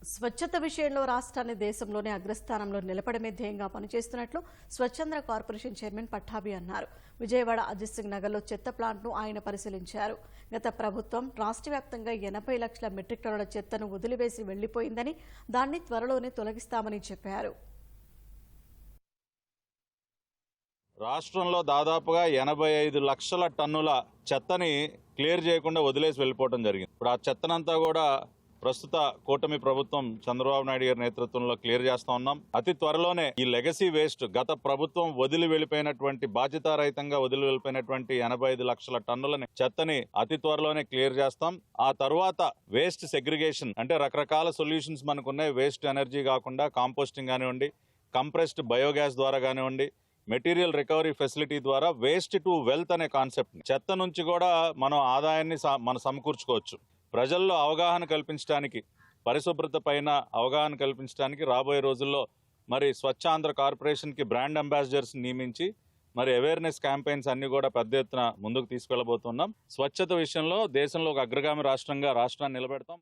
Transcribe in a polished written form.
స్వచ్ఛత విషయంలో రాష్ట్రాన్ని దేశంలోనే అగ్రస్థానంలో నిలపడమే ధ్యేయంగా పనిచేస్తున్నట్లు స్వచ్ఛంద కార్పొరేషన్ చైర్మన్ పట్టాభి అన్నారు. విజయవాడ అజిత్ సింగ్ నగర్లో చెత్త ప్లాంట్ను ఆయన పరిశీలించారు. గత ప్రభుత్వం రాష్ట్ర వ్యాప్తంగా 80 లక్షల మెట్రిక్ టన్నుల చెత్తను వదిలివేసి వెళ్లిపోయిందని, దాన్ని త్వరలోనే తొలగిస్తామని చెప్పారు. రాష్ట్రంలో దాదాపుగా 85 లక్షల టన్నుల చెత్తని క్లియర్ చేయకుండా వదిలేసి వెళ్ళిపోవడం జరిగింది. ఇప్పుడు ఆ చెత్తనంతా కూడా ప్రస్తుత కూటమి ప్రభుత్వం చంద్రబాబు నాయుడు గారి నేతృత్వంలో క్లియర్ చేస్తా ఉన్నాం. అతి త్వరలోనే ఈ లెగసీ వేస్ట్, గత ప్రభుత్వం వదిలి వెళ్ళిపోయినటువంటి, బాధ్యతారహితంగా వదిలి వెళ్ళిపోయినటువంటి 85 లక్షల టన్నులని చెత్తని అతి త్వరలోనే క్లియర్ చేస్తాం. ఆ తర్వాత వేస్ట్ సెగ్రిగేషన్ అంటే రకరకాల సొల్యూషన్స్ మనకున్నాయి. వేస్ట్ ఎనర్జీ కాకుండా కాంపోస్టింగ్ కానివ్వండి, కంప్రెస్డ్ బయోగ్యాస్ ద్వారా కానివ్వండి, మెటీరియల్ రికవరీ ఫెసిలిటీ ద్వారా వేస్ట్ టు వెల్త్ అనే కాన్సెప్ట్, చెత్త నుంచి కూడా మనం ఆదాయాన్ని మనం సమకూర్చుకోవచ్చు. ప్రజల్లో అవగాహన కల్పించడానికి, పరిశుభ్రత పైన అవగాహన కల్పించడానికి రాబోయే రోజుల్లో మరి స్వచ్ఛ ఆంధ్ర కార్పొరేషన్కి బ్రాండ్ అంబాసిడర్స్ నియమించి మరి అవేర్నెస్ క్యాంపెయిన్స్ అన్ని కూడా పెద్ద ఎత్తున ముందుకు తీసుకెళ్లబోతున్నాం. స్వచ్ఛత విషయంలో దేశంలో ఒక అగ్రగామి రాష్ట్రంగా రాష్ట్రాన్ని నిలబెడతాం.